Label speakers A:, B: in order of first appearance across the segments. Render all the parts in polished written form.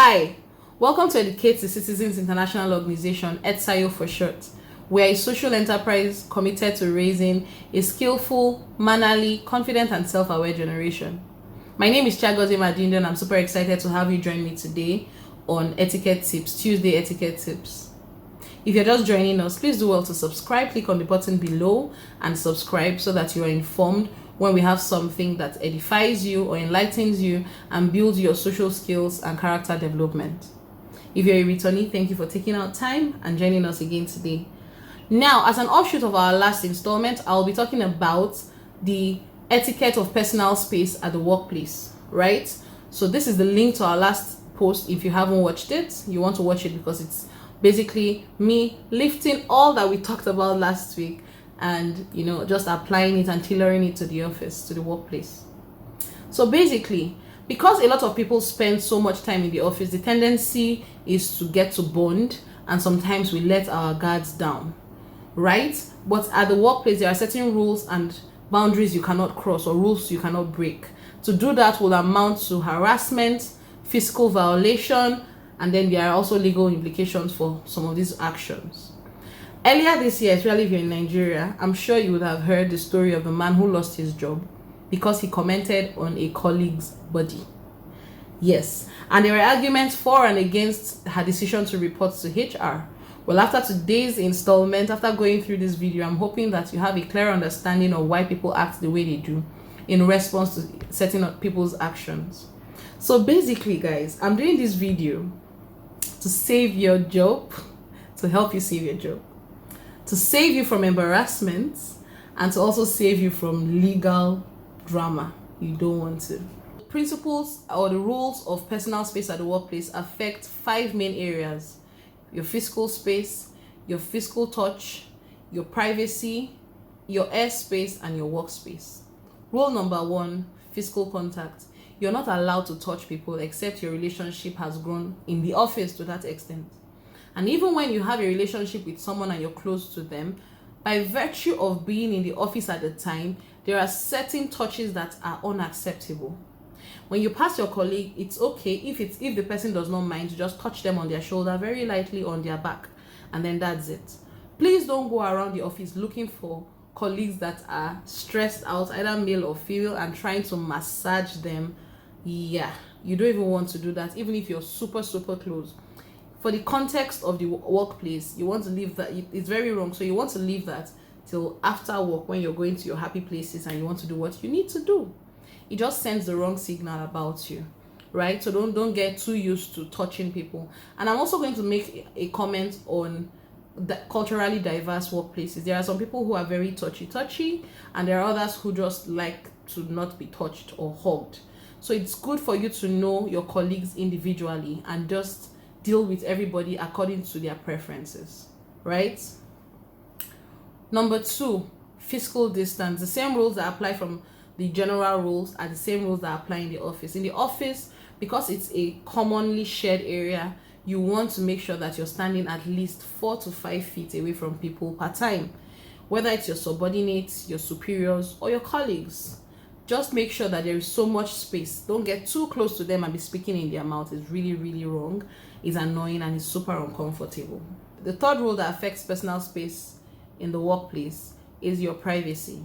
A: Hi, welcome to Etiquette, the Citizens International Organization, ETSIO for short. We are a social enterprise committed to raising a skillful, mannerly, confident, and self-aware generation. My name is Chagoze Madindo, and I'm super excited to have you join me today on Etiquette Tips, Tuesday Etiquette Tips. If you're just joining us, please do well to subscribe. Click on the button below and subscribe so that you are informed when we have something that edifies you or enlightens you and builds your social skills and character development. If you're a returnee, thank you for taking out time and joining us again today. Now, as an offshoot of our last installment, I'll be talking about the etiquette of personal space at the workplace, right? So this is the link to our last post. If you haven't watched it, you want to watch it because it's basically me lifting all that we talked about last week and just applying it and tailoring it to the office, to the workplace. So basically, because a lot of people spend so much time in the office, the tendency is to get to bond, and sometimes we let our guards down, right? But at the workplace, there are certain rules and boundaries you cannot cross, or rules you cannot break. To do that will amount to harassment, physical violation, and then there are also legal implications for some of these actions. Earlier this year, especially if you're in Nigeria, I'm sure you would have heard the story of the man who lost his job because he commented on a colleague's body. Yes, and there were arguments for and against her decision to report to HR. Well, after today's installment, after going through this video, I'm hoping that you have a clear understanding of why people act the way they do in response to setting up people's actions. So basically, guys, I'm doing this video to save your job, to help you save your job, to save you from embarrassment, and to also save you from legal drama you don't want to. Principles or the rules of personal space at the workplace affect 5 main areas: your physical space, your physical touch, your privacy, your airspace, and your workspace. Rule number 1, physical contact. You're not allowed to touch people except your relationship has grown in the office to that extent. And even when you have a relationship with someone and you're close to them, by virtue of being in the office at the time, there are certain touches that are unacceptable. When you pass your colleague, it's okay if the person does not mind to just touch them on their shoulder, very lightly on their back, and then that's it. Please don't go around the office looking for colleagues that are stressed out, either male or female, and trying to massage them. Yeah, you don't even want to do that, even if you're super close. For the context of the workplace, you want to leave that. It's very wrong. So you want to leave that till after work, when you're going to your happy places and you want to do what you need to do. It just sends the wrong signal about you, right? So don't get too used to touching people. And I'm also going to make a comment on the culturally diverse workplaces. There are some people who are very touchy, and there are others who just like to not be touched or hugged. So it's good for you to know your colleagues individually and just deal with everybody according to their preferences, right? Number 2, physical distance. The same rules that apply from the general rules are the same rules that apply in the office. In the office, because it's a commonly shared area, you want to make sure that you're standing at least 4 to 5 feet away from people per time, whether it's your subordinates, your superiors, or your colleagues. Just make sure that there is so much space. Don't get too close to them and be speaking in their mouth. It's really wrong. It's annoying and it's super uncomfortable. The third rule that affects personal space in the workplace is your privacy.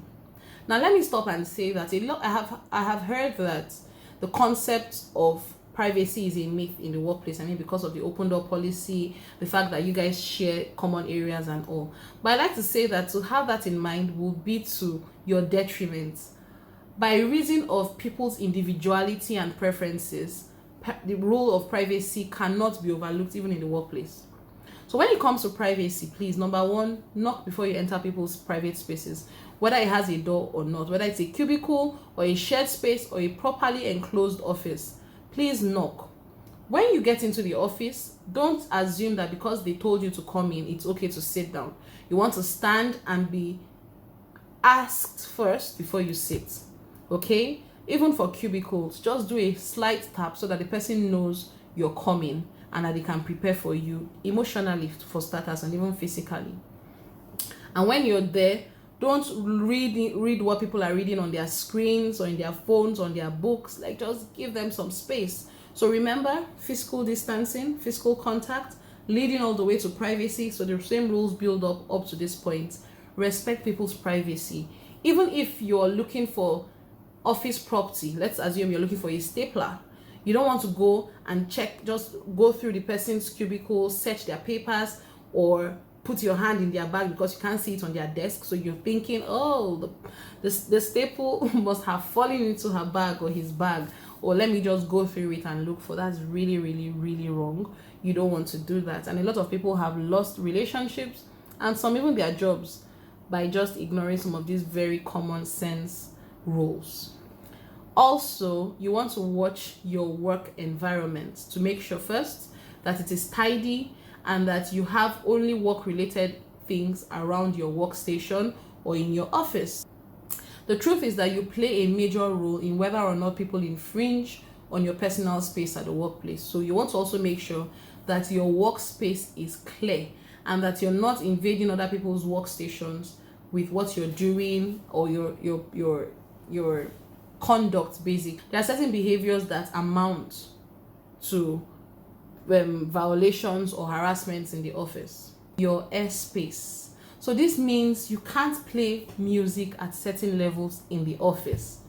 A: Now let me stop and say that I have heard that the concept of privacy is a myth in the workplace. I mean, because of the open door policy, the fact that you guys share common areas and all. But I like to say that to have that in mind will be to your detriment. By reason of people's individuality and preferences, the rule of privacy cannot be overlooked even in the workplace. So when it comes to privacy, please, number 1, knock before you enter people's private spaces, whether it has a door or not, whether it's a cubicle or a shared space or a properly enclosed office. Please knock. When you get into the office, don't assume that because they told you to come in, it's okay to sit down. You want to stand and be asked first before you sit. Okay? Even for cubicles, just do a slight tap so that the person knows you're coming and that they can prepare for you emotionally, for starters, and even physically. And when you're there, don't read what people are reading on their screens or in their phones, on their books. Like, just give them some space So remember, physical distancing, physical contact, leading all the way to privacy. So the same rules build up to this point. Respect people's privacy. Even if you're looking for office property, let's assume you're looking for a stapler, you don't want to go and check, just go through the person's cubicle, search their papers, or put your hand in their bag because you can't see it on their desk. So you're thinking, oh, the staple must have fallen into her bag or his bag, or let me just go through it and look for. That's really, really, really wrong. You don't want to do that. And a lot of people have lost relationships and some even their jobs by just ignoring some of these very common sense rules. Also, you want to watch your work environment to make sure first that it is tidy and that you have only work related things around your workstation or in your office. The truth is that you play a major role in whether or not people infringe on your personal space at the workplace. So you want to also make sure that your workspace is clear and that you're not invading other people's workstations with what you're doing or your conduct. Basic, there are certain behaviors that amount to violations or harassments in the office. Your airspace. So this means you can't play music at certain levels in the office.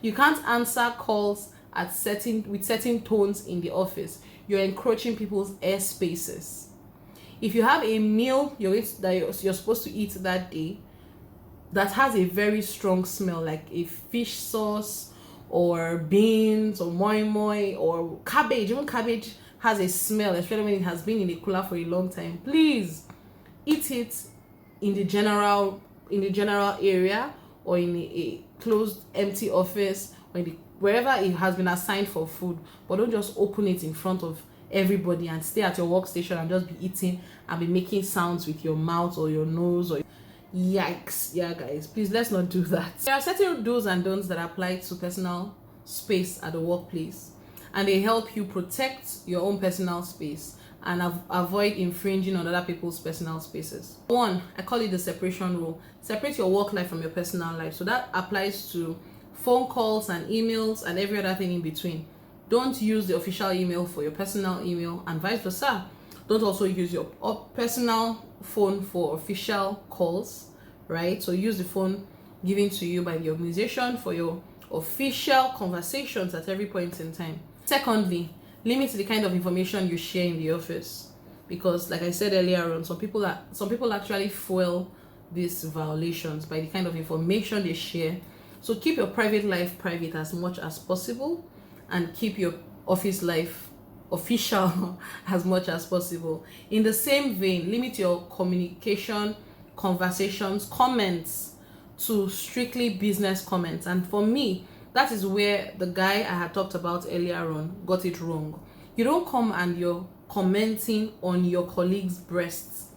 A: You can't answer calls with certain tones in the office. You're encroaching people's airspaces. If you have a meal you're supposed to eat that day that has a very strong smell, like a fish sauce or beans or moi moi or cabbage, even cabbage has a smell, especially when it has been in the cooler for a long time, please eat it in the general area or in a closed empty office or wherever it has been assigned for food. But don't just open it in front of everybody and stay at your workstation and just be eating and be making sounds with your mouth or your nose. Or yikes. Yeah, guys, please, let's not do that. There are certain do's and don'ts that apply to personal space at the workplace, and they help you protect your own personal space and avoid infringing on other people's personal spaces. One, I call it the separation rule. Separate your work life from your personal life. So that applies to phone calls and emails and every other thing in between. Don't use the official email for your personal email, and vice versa. Don't also use your personal phone for official calls, right? So use the phone given to you by the organization for your official conversations at every point in time. Secondly, limit the kind of information you share in the office, because like I said earlier on, some people actually fuel these violations by the kind of information they share. So keep your private life private as much as possible, and keep your office life official as much as possible. In the same vein, limit your communication, conversations, comments to strictly business comments. And for me, that is where the guy I had talked about earlier on got it wrong. You don't come and you're commenting on your colleagues' breasts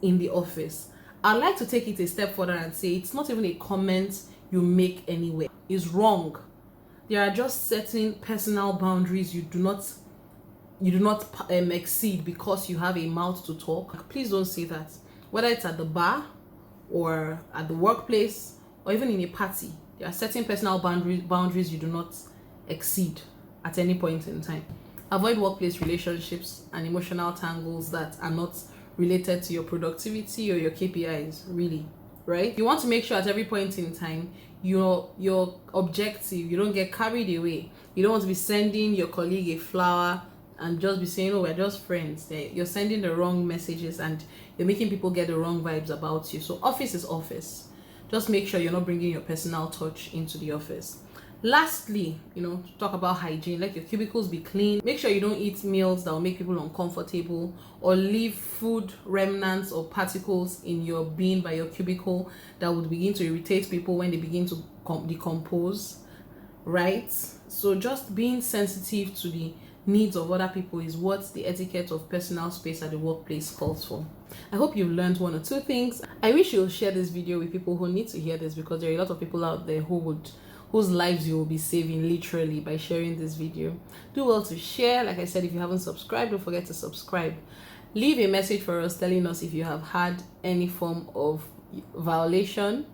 A: in the office. I'd like to take it a step further and say it's not even a comment you make anywhere. It's wrong. There are just certain personal boundaries you do not exceed because you have a mouth to talk. Please don't say that. Whether it's at the bar or at the workplace or even in a party, there are certain personal boundaries you do not exceed at any point in time. Avoid workplace relationships and emotional tangles that are not related to your productivity or your KPIs, really, right? You want to make sure at every point in time you're objective. You don't get carried away. You don't want to be sending your colleague a flower and just be saying, oh, we're just friends. You're sending the wrong messages and you're making people get the wrong vibes about you. So office is office. Just make sure you're not bringing your personal touch into the office. Lastly, talk about hygiene. Let your cubicles be clean. Make sure you don't eat meals that will make people uncomfortable or leave food remnants or particles in your bin by your cubicle that would begin to irritate people when they begin to decompose, right? So just being sensitive to the needs of other people is what the etiquette of personal space at the workplace calls for. I hope you've learned one or two things. I wish you'll share this video with people who need to hear this, because there are a lot of people out there whose lives you will be saving literally by sharing this video. Do well to share. Like I said, if you haven't subscribed, don't forget to subscribe. Leave a message for us telling us if you have had any form of violation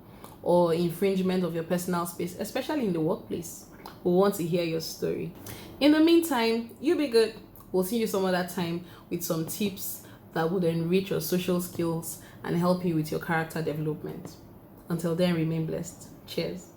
A: or infringement of your personal space, especially in the workplace. We want to hear your story. In the meantime, you be good. We'll see you some other time with some tips that would enrich your social skills and help you with your character development. Until then, remain blessed. Cheers.